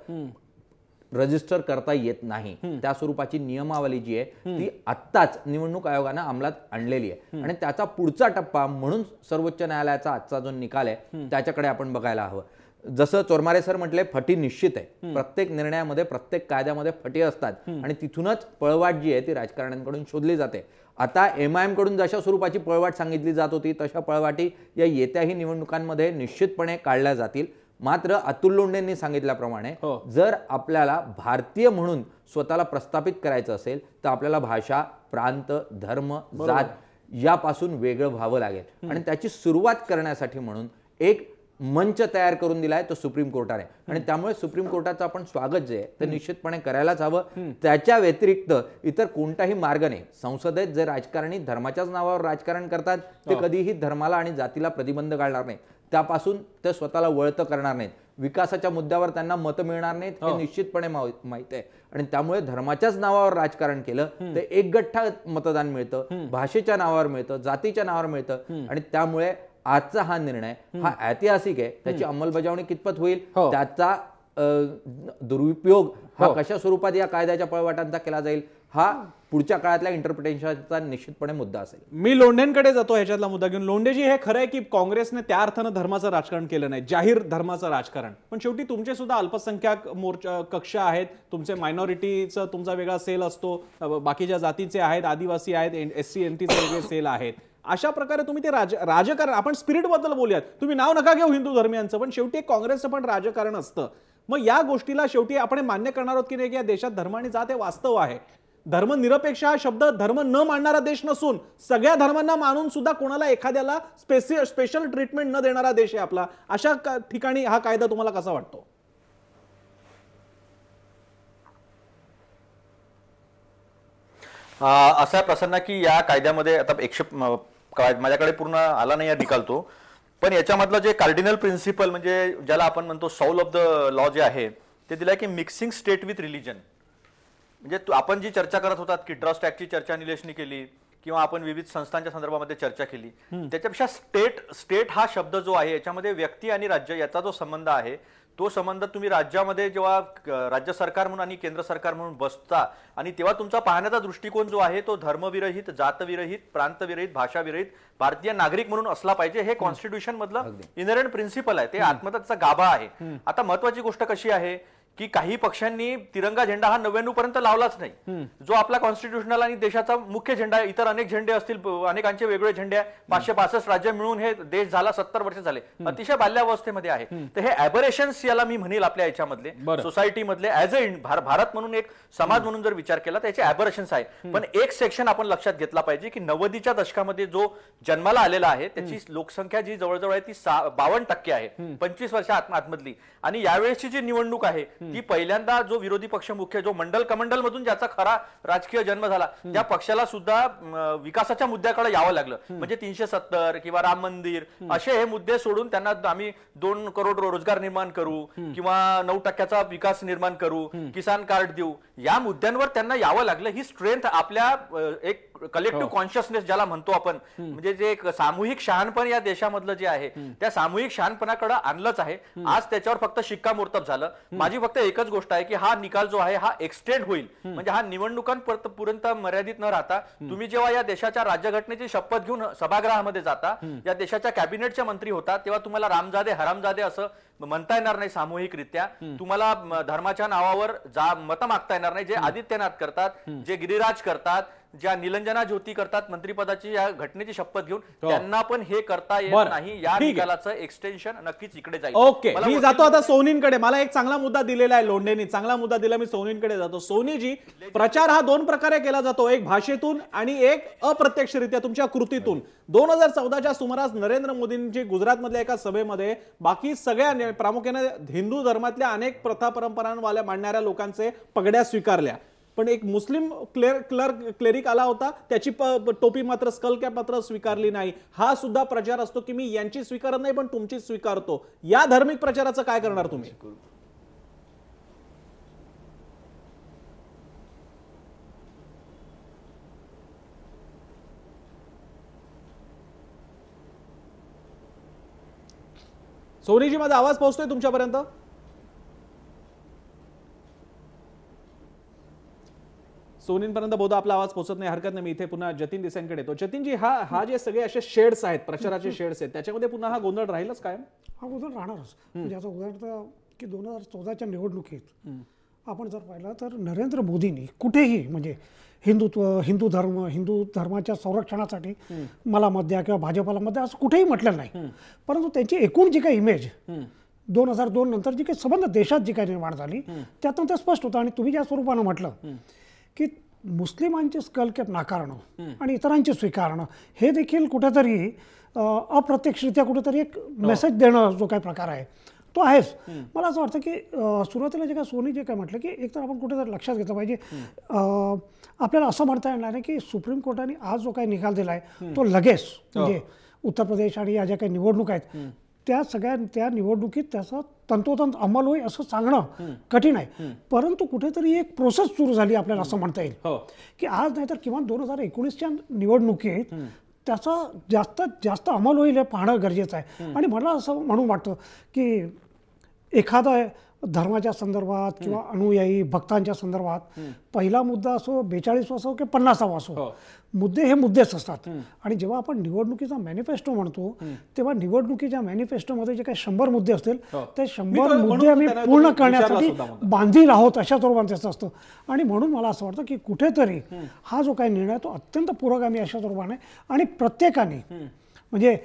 रजिस्टर करता येत नाही. त्या स्वरूपाची नियमावली जी आहे ती आत्ताच निवडणूक आयोगानं अंमलात आणलेली आहे. आणि त्याचा पुढचा टप्पा म्हणून सर्वोच्च न्यायालयाचा आजचा जो निकाल आहे त्याच्याकडे आपण बघायला हवं. जसं चोरमारे सर म्हटले, फटी निश्चित आहे. प्रत्येक निर्णयामध्ये, प्रत्येक कायद्यामध्ये फटी असतात आणि तिथूनच पळवाट जी आहे ती राजकारण्यांकडून शोधली जाते. आता MIM कडून जशा स्वरूपाची पळवाट सांगितली जात होती तशा पळवाटी या येत्याही निवडणुकांमध्ये निश्चितपणे काढल्या जातील. मात्र अतुल लोंढेंनी सांगितल्याप्रमाणे जर आपल्याला भारतीय म्हणून स्वतःला प्रस्थापित करायचं असेल तर आपल्याला भाषा, प्रांत, धर्म, जात यापासून वेगळं व्हावं लागेल. आणि त्याची सुरुवात करण्यासाठी म्हणून एक मंच तयार करून दिलाय तो सुप्रीम कोर्टाने. आणि त्यामुळे सुप्रीम कोर्टाचं आपण स्वागत जे आहे ते निश्चितपणे करायलाच हवं. त्याच्या व्यतिरिक्त इतर कोणताही मार्ग नाही. संसदेत जे राजकारणी धर्माच्याच नावावर राजकारण करतात ते कधीही धर्माला आणि जातीला प्रतिबंध घालणार नाहीत, त्यापासून ते स्वतःला वळतं करणार नाहीत. विकासाच्या मुद्द्यावर त्यांना मतं मिळणार नाहीत हे निश्चितपणे माहित आहे. आणि त्यामुळे धर्माच्याच नावावर राजकारण केलं तर एक गठ्ठा मतदान मिळतं, भाषेच्या नावावर मिळतं, जातीच्या नावावर मिळतं. आणि त्यामुळे आजचा हा निर्णय हा ऐतिहासिक आहे, त्याची अंमलबजावणी कितपत होईल, हो. त्याचा दुरुपयोग हा कशा स्वरूपात या कायद्याच्या पळवाटांचा केला जाईल, हा पुढच्या काळातल्या इंटरप्रिटेशनचा निश्चितपणे मुद्दा असेल. मी लोंढेंकडे जातो ह्याच्यातला मुद्दा घेऊन. लोंढेजी, हे खरं आहे की काँग्रेसने त्या अर्थानं धर्माचं राजकारण केलं नाही, जाहीर धर्माचं राजकारण, पण शेवटी तुमचे सुद्धा अल्पसंख्याक मोर्चा कक्ष आहेत, तुमचे मायनॉरिटीचं तुमचा वेगळा सेल असतो, बाकीच्या जातीचे आहेत, आदिवासी आहेत, SC NTचे वेगळे सेल आहेत. अशा प्रकारे तुम्ही ते राजकारण, आपण स्पिरिट बद्दल बोलूयात, तुम्ही नाव नका घेऊ हिंदू धर्मियांचं, पण शेवटी काँग्रेसचं पण राजकारण असतं. मग या गोष्टीला शेवटी आपण मान्य करणार आहोत की नाही की या देशात धर्म आणि जात हे वास्तव आहे. धर्मनिरपेक्ष हा शब्द धर्म न मानणारा देश नसून सगळ्या धर्मांना मानून सुद्धा कोणाला एखाद्याला स्पेशल ट्रीटमेंट न देणारा देश आहे आपला. अशा ठिकाणी हा कायदा तुम्हाला कसा वाटतो? असा प्रसन्न की या कायद्यामध्ये आता माझ्याकडे पूर्ण आला नाही निकाल तो, पण याच्यामधलं जे कार्डिनल प्रिन्सिपल म्हणजे ज्याला आपण म्हणतो साऊल ऑफ द लॉ जे आहे ते दिलं की मिक्सिंग स्टेट विथ रिलीजन. म्हणजे आपण जी चर्चा करत होतात की ट्रस्ट ऍक्टची चर्चा निलेशनी केली किंवा आपण विविध संस्थांच्या संदर्भामध्ये चर्चा केली, त्याच्यापेक्षा स्टेट हा शब्द जो आहे याच्यामध्ये व्यक्ती आणि राज्य याचा जो संबंध आहे तो संबंध तुम्ही राज्यामध्ये जेव्हा राज्य सरकार म्हणून आणि केंद्र सरकार म्हणून बसता आणि तेव्हा तुमचा पाहण्याचा दृष्टिकोन जो आहे तो धर्मविरहित, जातविरहित, प्रांतविरहित, भाषाविरहित भारतीय नागरिक म्हणून असला पाहिजे. हे कॉन्स्टिट्यूशन मधलं इनहेरंट प्रिन्सिपल आहे, ते आत्महत्याचा गाभा आहे. आता महत्वाची गोष्ट कशी आहे की काही पक्षांनी तिरंगा झेंडा हा 99 पर्यंत लावलाच नाही, जो आपला कॉन्स्टिट्यूशनल आणि देशाचा मुख्य झेंडा आहे. इतर अनेक झेंडे असतील, अनेकांचे वेगळे झेंडे आहे, 562 राज्य मिळून हे देश झाला 70 वर्ष झाले, अतिशय बाल्यावस्थेमध्ये आहे. तर हे ॲबरेशन्स याला मी म्हणेल आपल्या याच्यामधले सोसायटी मधले ऍज अ भारत म्हणून एक समाज म्हणून जर विचार केला तर याचे ॲबरेशन्स आहे. पण एक सेक्शन आपण लक्षात घेतला पाहिजे की 90च्या दशकामध्ये जो जन्माला आलेला आहे त्याची लोकसंख्या जी जवळजवळ आहे ती 52% आहे 25 वर्ष आतमधली. आणि यावेळेसची जी निवडणूक आहे ती पहिल्यांदा जो विरोधी पक्ष मुख्य जो मंडल कमंडल मधून ज्याचा खरा राजकीय जन्म झाला त्या पक्षाला सुद्धा विकासाच्या मुद्द्याकडे यावं लागलं. म्हणजे 370 किंवा राम मंदिर असे हे मुद्दे सोडून त्यांना आम्ही 2 करोड रोजगार निर्माण करू किंवा 9% विकास निर्माण करू, किसान कार्ड देऊ, या मुद्द्यांवर त्यांना यावं लागलं. ही स्ट्रेंथ आपल्या एक कलेक्टिव्ह कॉन्शियसनेस ज्याला म्हणतो आपण, म्हणजे जे एक सामूहिक शहाणपण या देशामधलं जे आहे त्या सामूहिक शहाणपणाकडे आणलंच आहे. आज त्याच्यावर फक्त शिक्कामोर्तब झालं. माझी फक्त एकच गोष्ट आहे की हा निकाल जो आहे हा एक्सटेंड होईल, म्हणजे हा निवडणुकांपर्यंत मर्यादित न राहता तुम्ही जेव्हा या देशाच्या राज्यघटनेची शपथ घेऊन सभागृहामध्ये जाता, या देशाच्या कॅबिनेटचे मंत्री होता, तेव्हा तुम्हाला रामजादे हरामजादे असं म्हणता येणार नाही सामूहिकरित्या. तुम्हाला धर्माच्या नावावर मत मागता येणार नाही. जे आदित्यनाथ करतात, जे गिरिराज करतात, ज्या निलंजना ज्योती करतात मंत्रिपदाची या घटनेची शपथ घेऊन, त्यांना पण हे करता येत नाही. या निकालाचं एक्सटेन्शन नक्कीच इकडे जाईल. ओके, मी जातो आता सोनींकडे. मला एक चांगला मुद्दा दिलेला आहे लोंढेंनी, चांगला मुद्दा दिला. मी सोनींकडे जातो. सोनीजी, प्रचार हा 2 प्रकारे केला जातो, एक भाषेतून आणि एक अप्रत्यक्षरित्या तुमच्या कृतीतून. 2014च्या सुमारास नरेंद्र मोदींची गुजरातमधल्या एका सभेमध्ये बाकी सगळ्या प्रामुख्याने हिंदू धर्मातल्या अनेक प्रथा परंपरांवाल्या मांडणाऱ्या लोकांचे पगड्या स्वीकारल्या, पण एक मुस्लिम क्लेरिक आला होता, त्याची टोपी मात्र स्कल कॅप मात्र स्वीकारली नाही. हा सुद्धा प्रचार असतो की मी यांची स्वीकारत नाही पण तुमची स्वीकारतो. या धार्मिक प्रचाराचं काय करणार तुम्ही? सोनीजी, माझा आवाज पोहोचतोय तुमच्यापर्यंत? सोनींपर्यंत बहुधा आपला आवाज पोहोचत नाही, हरकत नाही. मी इथे पुन्हा जतीन देसाईंकडे येतो. जतीनजी, हा जे सगळे असे शेड्स आहेत, प्रचाराचे शेड्स आहेत, त्याच्यामध्ये पुन्हा हा गोंधळ राहीलच कायम? हा गोंधळ राहणारच. म्हणजे आता उदाहरणार्थ की 2014च्या निवडणुकीत आपण जर पाहिलं तर नरेंद्र मोदींनी कुठेही म्हणजे हिंदू धर्माच्या संरक्षणासाठी मला मत द्या किंवा भाजपला मत द्या असं कुठेही म्हटलेलं नाही. परंतु त्यांची एकूण जी काही इमेज 2002 नंतर जी काही संबंध देशात जी काही निर्माण झाली त्यातून ते स्पष्ट होतं. आणि तुम्ही ज्या स्वरूपानं म्हटलं की मुस्लिमांचे स्कल कॅप नाकारणं आणि इतरांचे स्वीकारणं हे देखील कुठेतरी अप्रत्यक्षरित्या कुठेतरी एक मेसेज देणं जो काही प्रकार आहे तो आहेच. मला असं वाटतं की सुरुवातीला जे काय सोनी जे काय म्हटलं की एकतर आपण कुठेतरी लक्षात घेतलं पाहिजे, आपल्याला असं म्हणता येणार नाही की सुप्रीम कोर्टाने आज जो काही निकाल दिला आहे तो लगेच म्हणजे उत्तर प्रदेश आणि या ज्या काही निवडणूक आहेत त्या निवडणुकीत त्याचा तंतोतंत अंमल होईल असं सांगणं कठीण आहे. परंतु कुठेतरी एक प्रोसेस सुरू झाली आपल्याला असं म्हणता येईल की आज नाहीतर किमान 2019च्या निवडणुकीत त्याचा जास्तीत जास्त अंमल होईल हे पाहणं गरजेचं आहे. आणि मला असं म्हणून वाटतं की एखादा धर्माच्या संदर्भात किंवा अनुयायी भक्तांच्या संदर्भात पहिला मुद्दा असो 42 असो की 50 असो, मुद्दे हे मुद्देच असतात. आणि जेव्हा आपण निवडणुकीचा मॅनिफेस्टो म्हणतो तेव्हा निवडणुकीच्या मॅनिफेस्टोमध्ये जे काही 100 मुद्दे असतील ते 100 मुद्दे आम्ही पूर्ण करण्यासाठी बांधील आहोत अशा स्वरूपाचं असतं. आणि म्हणून मला असं वाटतं की कुठेतरी हा जो काही निर्णय तो अत्यंत पुरोगामी अशा स्वरूपाने आणि प्रत्येकाने म्हणजे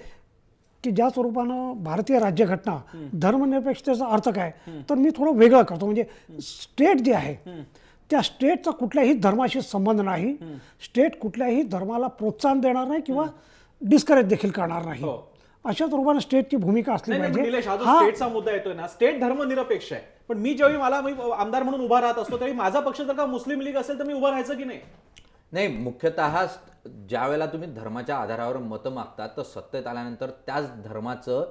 की ज्या स्वरूपानं भारतीय राज्यघटना धर्मनिरपेक्षतेचा अर्थ काय तर मी थोडं वेगळं करतो. म्हणजे स्टेट जे आहे त्या स्टेटचा कुठल्याही धर्माशी संबंध नाही. स्टेट कुठल्याही धर्माला प्रोत्साहन देणार नाही किंवा डिस्करेज देखील करणार नाही. अशा स्वरूपाने स्टेटची भूमिका असली पाहिजे. निलेश, हा जो स्टेटचा मुद्दा येतोय ना, स्टेट धर्मनिरपेक्ष आहे, पण मी मी आमदार म्हणून उभा राहत असतो त्यावेळी माझा पक्ष जर का मुस्लिम लीग असेल तर मी उभा राहायचं की नाही? नाही, मुख्यतः ज्या वेळेला तुम्ही धर्माच्या आधारावर मतं मागतात तर सत्तेत आल्यानंतर त्याच धर्माचं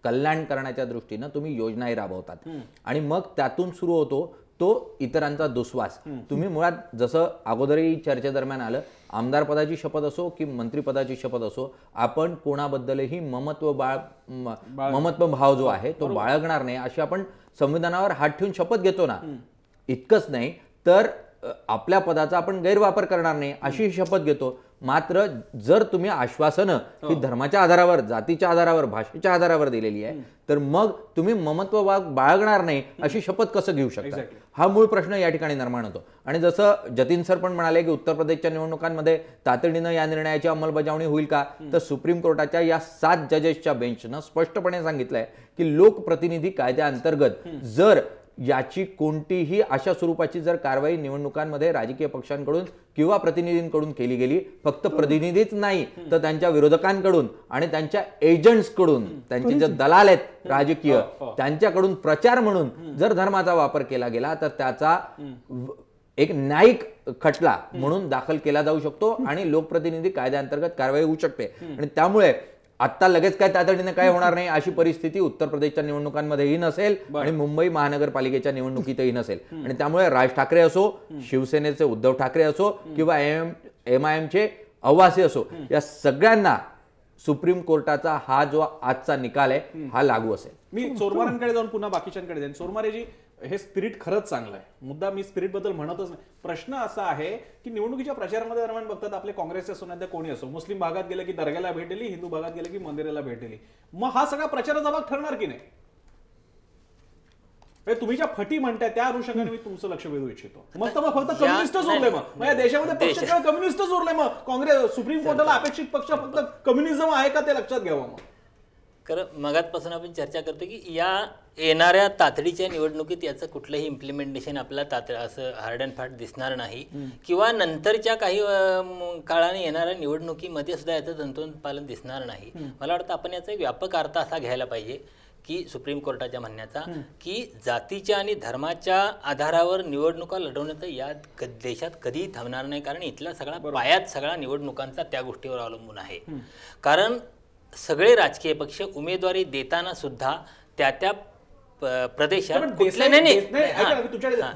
कल्याण करण्याच्या दृष्टीनं तुम्ही योजनाही राबवतात आणि मग त्यातून सुरू होतो तो इतरांचा दुस्वास. तुम्ही मुळात जसं अगोदरही चर्चेदरम्यान आलं, आमदार पदाची शपथ असो की मंत्रिपदाची शपथ असो, आपण कोणाबद्दलही ममत्व भाव जो आहे तो बाळगणार नाही अशी आपण संविधानावर हात ठेवून शपथ घेतो ना. इतकंच नाही तर आपल्या पदाचा आपण गैरवापर करणार नाही अशी शपथ घेतो. मात्र जर तुम्ही आश्वासनं ही धर्माच्या आधारावर, जातीच्या आधारावर, भाषेच्या आधारावर दिलेली आहे तर मग तुम्ही ममत्व बाळगणार नाही अशी शपथ कसं घेऊ शकता? हा मूळ प्रश्न या ठिकाणी निर्माण होतो. आणि जसं जतीन सर पण म्हणाले की उत्तर प्रदेशच्या निवडणुकांमध्ये तातडीनं या निर्णयाची अंमलबजावणी होईल का, तर सुप्रीम कोर्टाच्या या 7 जजेसच्या बेंचनं स्पष्टपणे सांगितलंय की लोकप्रतिनिधी कायद्याअंतर्गत जर याची कोणतीही अशा स्वरूपाची जर कारवाई निवडणुकांमध्ये राजकीय पक्षांकडून किंवा प्रतिनिधींकडून केली गेली, फक्त प्रतिनिधीच नाही तर त्यांच्या विरोधकांकडून आणि त्यांच्या एजंट्सकडून, त्यांचे जे दलाल आहेत राजकीय त्यांच्याकडून प्रचार म्हणून जर धर्माचा वापर केला गेला तर त्याचा एक न्यायिक खटला म्हणून दाखल केला जाऊ शकतो आणि लोकप्रतिनिधी कायद्याअंतर्गत कारवाई होऊ शकते. आणि त्यामुळे आत्ता लगेच काय तातडीने काय होणार नाही अशी परिस्थिती उत्तर प्रदेशच्या निवडणुकांमध्येही नसेल आणि मुंबई महानगरपालिकेच्या निवडणुकीतही नसेल. आणि त्यामुळे राज ठाकरे असो, शिवसेनेचे उद्धव ठाकरे असो किंवा MIMचे अव्वासी असो, या सगळ्यांना सुप्रीम कोर्टाचा हा जो आजचा निकाल आहे हा लागू असेल. मी चोरमारांकडे जाऊन पुन्हा बाकीच्यांकडे जाईन. चोरमारेजी, हे स्पिरिट खरंच चांगलं आहे, मुद्दा मी स्पिरिट बद्दल म्हणतच नाही. प्रश्न असा आहे की निवडणुकीच्या प्रचारामध्ये दरम्यान बघतात आपले काँग्रेसचे असो नाही कोणी असो, मुस्लिम भागात गेलं की दर्ग्याला भेट दिली, हिंदू भागात गेलं की मंदिराला भेट दिली. मग हा सगळा प्रचाराचा भाग ठरणार की नाही? तुम्ही ज्या फटी म्हणताय त्या अनुषंगाने मी तुमचं लक्ष वेधू इच्छितो. मग फक्त कम्युनिस्टच उरले, मग या देशामध्ये पक्ष कम्युनिस्टच उरले. मग काँग्रेस, सुप्रीम कोर्टाला अपेक्षित पक्ष फक्त कम्युनिझम आहे का ते लक्षात घ्यावं. मग कारण मगातपासून आपण चर्चा करतो की या येणाऱ्या तातडीच्या निवडणुकीत याचं कुठलंही इम्प्लिमेंटेशन आपल्याला असं हार्ड अँड फास्ट दिसणार नाही किंवा नंतरच्या काही काळाने येणाऱ्या निवडणुकीमध्ये सुद्धा याचं तंतोतंत पालन दिसणार नाही. मला वाटतं आपण याचा व्यापक अर्थ असा घ्यायला पाहिजे की सुप्रीम कोर्टाच्या म्हणण्याचा की जातीच्या आणि धर्माच्या आधारावर निवडणुका लढवण्याचं या देशात कधीही थांबणार नाही. कारण इथला सगळा पायात सगळा निवडणुकांचा त्या गोष्टीवर अवलंबून आहे. कारण सगळे राजकीय पक्ष उमेदवारी देताना सुद्धा त्या प्रदेशात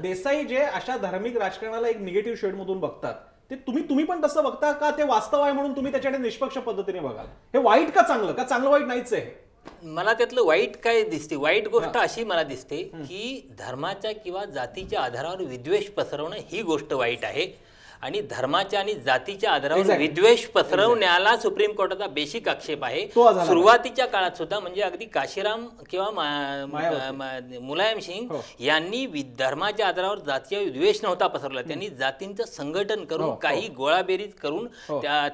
देसाई जे अशा धार्मिक राजकारणाला एक निगेटिव्ह शेड मधून बघतात ते तुम्ही पण तसं बघता का? ते वास्तव आहे म्हणून तुम्ही त्याच्याकडे निष्पक्ष पद्धतीने बघाल. हे वाईट का चांगलं, का चांगलं वाईट नाहीच आहे? मला त्यातलं वाईट काय दिसते, वाईट गोष्ट अशी मला दिसते की धर्माच्या किंवा जातीच्या आधारावर विद्वेष पसरवणं ही गोष्ट वाईट आहे. आणि धर्माच्या आणि जातीच्या आधारावर विद्वेष पसरवण्याला सुप्रीम कोर्टाचा बेसिक आक्षेप आहे. सुरुवातीच्या काळात सुद्धा म्हणजे अगदी काशीराम किंवा मुलायम सिंग यांनी धर्माच्या आधारावर जातीय विद्वेष नव्हता पसरवला. त्यांनी जातींचं संघटन करून काही गोळाबेरीज करून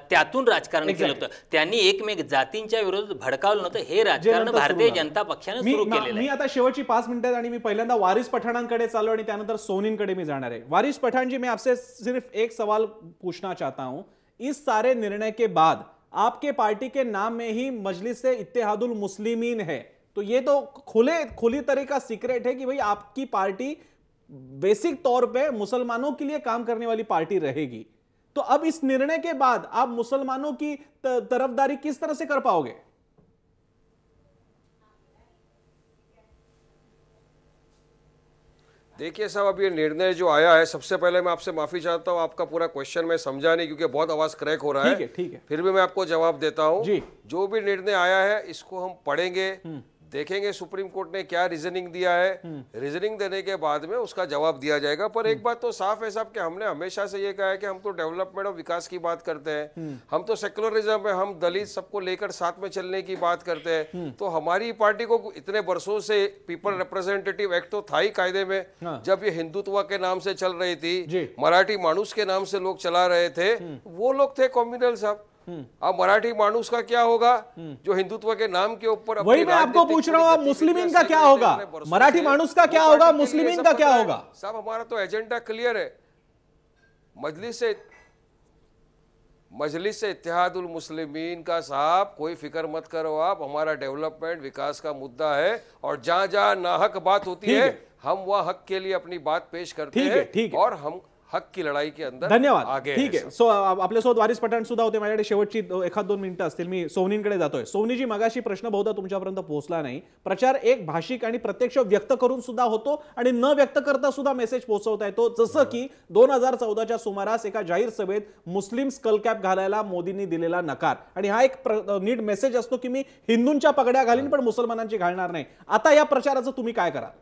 त्यातून राजकारण केलं होतं. त्यांनी एकमेक जातींच्या विरोधात भडकावलं नव्हतं. हे राजकारण भारतीय जनता पक्षाने सुरू केलेलं आहे. मी आता शेवटची 5 मिनिटं आणि मी पहिल्यांदा वारिस पठाणांकडे चाललो आणि त्यानंतर सोनींकडे मी जाणार आहे. वारिस पठाण जी, मैं आपसे सिर्फ एक सवाल पूछना चाहता हूं. इस सारे निर्णय के बाद आपके पार्टी के नाम में ही मजलिस इत्तेहादुल मुस्लिमीन है, तो ये तो खुली तरह का सीक्रेट है कि भाई आपकी पार्टी बेसिक तौर पे मुसलमानों के लिए काम करने वाली पार्टी रहेगी. तो अब इस निर्णय के बाद आप मुसलमानों की तरफदारी किस तरह से कर पाओगे? देखिए साहब, अब ये निर्णय जो आया है, सबसे पहले मैं आपसे माफी चाहता हूँ, आपका पूरा क्वेश्चन मैं समझा नहीं क्योंकि बहुत आवाज क्रैक हो रहा है। ठीक है। फिर भी मैं आपको जवाब देता हूँ। जी। जो भी निर्णय आया है इसको हम पढ़ेंगे, देखेंगे सुप्रीम कोर्ट ने क्या रीजनिंग दिया है। रीजनिंग देने के बाद में उसका जवाब दिया जाएगा। पर एक बात तो साफ है साहब कि हमने हमेशा से ये कहा है कि हम तो डेवलपमेंट और विकास की बात करते हैं, हम तो सेक्युलरिज्म है, हम दलित सबको लेकर साथ में चलने की बात करते हैं। तो हमारी पार्टी को इतने वर्षों से पीपल रिप्रेजेंटेटिव एक्ट तो था ही कायदे में, जब ये हिंदुत्व के नाम से चल रही थी, मराठी मानुस के नाम से लोग चला रहे थे, वो लोग थे कम्युनल साहब। अब मराठी मानुस का क्या होगा जो हिंदुत्व के नाम के ऊपर? वही मैं आपको पूछ रहा हूँ, अब मुस्लिमीन का क्या होगा, मराठी मानुस का क्या होगा, मुस्लिमीन का क्या होगा? साहब हमारा तो एजेंडा क्लियर है। मजलिस से इत्तेहादुल मुस्लिमीन का साहब कोई फिक्र मत करो आप, हमारा डेवलपमेंट विकास का मुद्दा है और जहां जहां नाहक बात होती है हम वह हक के लिए अपनी बात पेश करते हैं और हम हक की लढाई के अंदर धन्यवाद। आगे ठीक आहे। सो आपल्यासोबत वारिस पठाण सुद्धा होते। माझ्याकडे शेवटची 1-2 मिनिटं असतील, मी सोवनींकडे जातोय। सोवनीजी, मगाशी प्रश्न बहुधा तुमच्यापर्यंत पोहोचला नाही। प्रचार एक भाषिक आणि प्रत्यक्ष व्यक्त करून सुद्धा होतो आणि न व्यक्त करता सुद्धा मेसेज पोहोचवता येतो, जसं की 2014च्या सुमारास एका जाहीर सभेत मुस्लिम स्कल कॅप घालायला मोदींनी दिलेला नकार, आणि हा एक नीट मेसेज असतो की मी हिंदूंच्या पगड्या घालीन पण मुसलमानांची घालणार नाही। आता या प्रचाराचं तुम्ही काय कराल?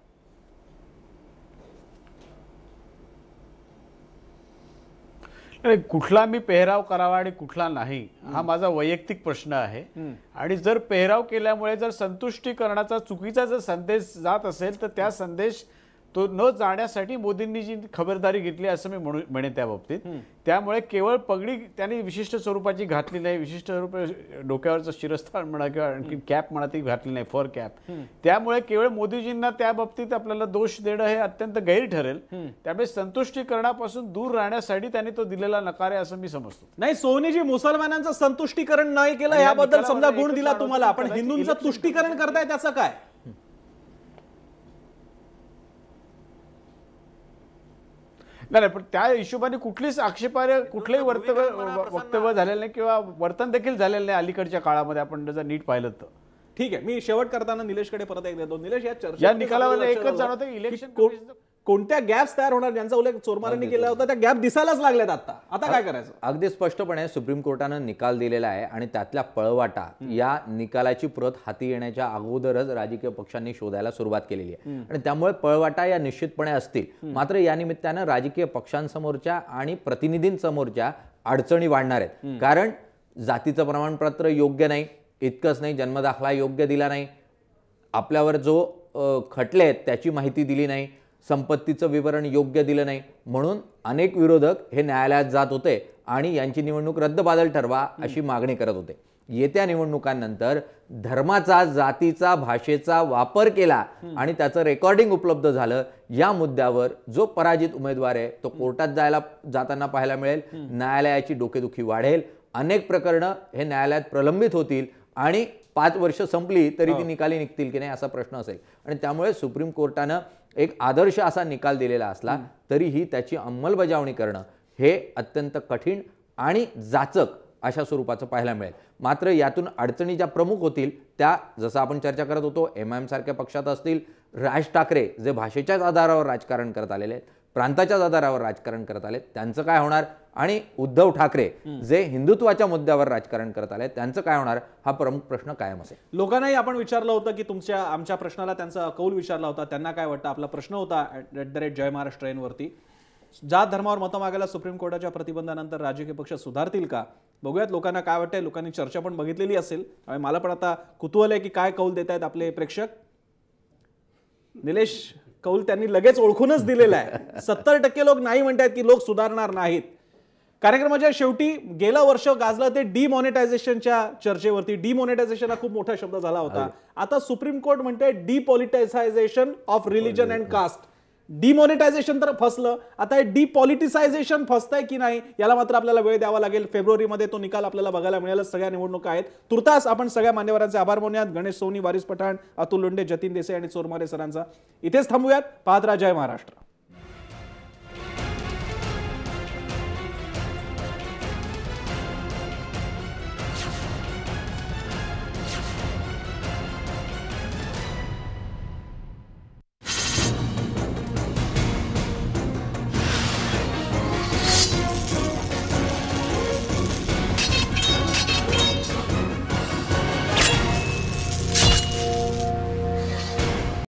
कुठला मी पेहराव करावा आणि कुठला नाही हा माझा वैयक्तिक प्रश्न आहे। आणि जर पेहराव केल्यामुळे जर संतुष्टीकरणाचा चुकीचा जर संदेश जात असेल तर त्या संदेश तो न जाण्यासाठी मोदींनी जी खबरदारी घेतली असं मी म्हणेन त्या बाबतीत। त्यामुळे केवळ पगडी त्यांनी विशिष्ट स्वरूपाची घातली नाही, विशिष्ट डोक्यावरचं शिरस्थान म्हणा किंवा आणखी कॅप म्हणा ती घातली नाही, फर कॅप। त्यामुळे केवळ मोदीजींना त्या बाबतीत आपल्याला दोष देणं हे अत्यंत गैर ठरेल। त्यामुळे संतुष्टीकरणापासून दूर राहण्यासाठी त्यांनी तो दिलेला नकार आहे असं मी समजतो। नाही, सोवनीजी, मुसलमानांचं संतुष्टीकरण नाही केलं याबद्दल समजा गुण दिला तुम्हाला, पण हिंदूंचं तुष्टीकरण करताय त्याचं काय? नाही, पण त्या हिशोबाने कुठलीच आक्षेपार्ह कुठलंही वक्तव्य झालेलं नाही किंवा वर्तन देखील झालेलं नाही अलीकडच्या काळामध्ये आपण जर नीट पाहिलं तर। ठीक आहे, मी शेवट करताना निलेशकडे परत एकदा येतो। निलेश, या निकालावर एकच जाणवतं की इलेक्शन कोणत्या गॅप्स तयार होणार, ज्यांचा उल्लेख चोरमारांनी केला होता, त्या गॅप दिसायलाच लागल्यात आता काय करायचं? अगदी स्पष्टपणे सुप्रीम कोर्टानं निकाल दिलेला आहे आणि त्यातल्या पळवाटा या निकालाची प्रत हाती येण्याच्या अगोदरच राजकीय पक्षांनी शोधायला सुरुवात केलेली आहे आणि त्यामुळे पळवाटा या निश्चितपणे असतील। मात्र या निमित्तानं राजकीय पक्षांसमोरच्या आणि प्रतिनिधींसमोरच्या अडचणी वाढणार आहेत, कारण जातीचं प्रमाणपत्र योग्य नाही, इतकंच नाही जन्मदाखला योग्य दिला नाही, आपल्यावर जो खटले आहेत त्याची माहिती दिली नाही, संपत्तीचं विवरण योग्य दिलं नाही, म्हणून अनेक विरोधक हे न्यायालयात जात होते आणि यांची निवडणूक रद्दबादल ठरवा अशी मागणी करत होते। येत्या निवडणुकांनंतर धर्माचा, जातीचा, भाषेचा वापर केला आणि त्याचं रेकॉर्डिंग उपलब्ध झालं, या मुद्द्यावर जो पराजित उमेदवार आहे तो कोर्टात जाताना पाहायला मिळेल। न्यायालयाची डोकेदुखी वाढेल, अनेक प्रकरणं हे न्यायालयात प्रलंबित होतील आणि 5 वर्ष संपली तरी ती निकाली निघतील की नाही असा प्रश्न असेल। आणि त्यामुळे सुप्रीम कोर्टानं एक आदर्श असा निकाल दिलेला असला तरीही त्याची अंमलबजावणी करणं हे अत्यंत कठीण आणि जाचक अशा स्वरूपाचं पाहायला मिळेल। मात्र यातून अडचणी ज्या प्रमुख होतील त्या, जसं आपण चर्चा करत होतो, MIM सारख्या पक्षात असतील, राज ठाकरे जे भाषेच्याच आधारावर राजकारण करत आलेले आहेत, प्रांताच्याच आधारावर राजकारण करत आले, त्यांचं काय होणार, आणि उद्धव ठाकरे जे हिंदुत्वाच्या मुद्द्यावर राजकारण करत आले त्यांचं काय होणार, हा प्रमुख प्रश्न कायम असेल। लोकांनाही आपण विचारलं होतं की आमच्या प्रश्नाला त्यांचा कौल विचारला होता, त्यांना काय वाटतं, आपला प्रश्न होता @जय महाराष्ट्र वरती, जात धर्मावर मतं मागायला सुप्रीम कोर्टाच्या प्रतिबंधानंतर राजकीय पक्ष सुधारतील का? बघूयात लोकांना काय वाटतंय। लोकांनी चर्चा पण बघितलेली असेल, मला पण आता कुतूहल आहे की काय कौल देत आहेत आपले प्रेक्षक। निलेश, कौल त्यांनी लगेच ओळखूनच दिलेला आहे। 70% लोक नाही म्हणतात की लोक सुधारणार नाहीत। कार्यक्रमाच्या शेवटी गेलं वर्ष गाजलं ते डिमॉनिटायझेशनच्या चर्चेवरती। डिमॉनिटायझेशन हा खूप मोठा शब्द झाला होता, आता सुप्रीम कोर्ट म्हणते depoliticization of religion and caste. Demonetization तर फसलं, आता डिपॉलिटिसायझेशन फसतंय की नाही याला मात्र आपल्याला वेळ द्यावा लागेल। फेब्रुवारीमध्ये तो निकाल आपल्याला बघायला मिळेल। सगळ्या निवडणुका आहेत। तुर्तास आपण सगळ्या मान्यवरांचे आभार मानूयात, गणेश सोनी, वारिस पठाण, अतुल लोंढे, जतीन देसाई आणि चोरमारे सरांचा। इथेच थांबूयात। पाहत राहा जय महाराष्ट्र।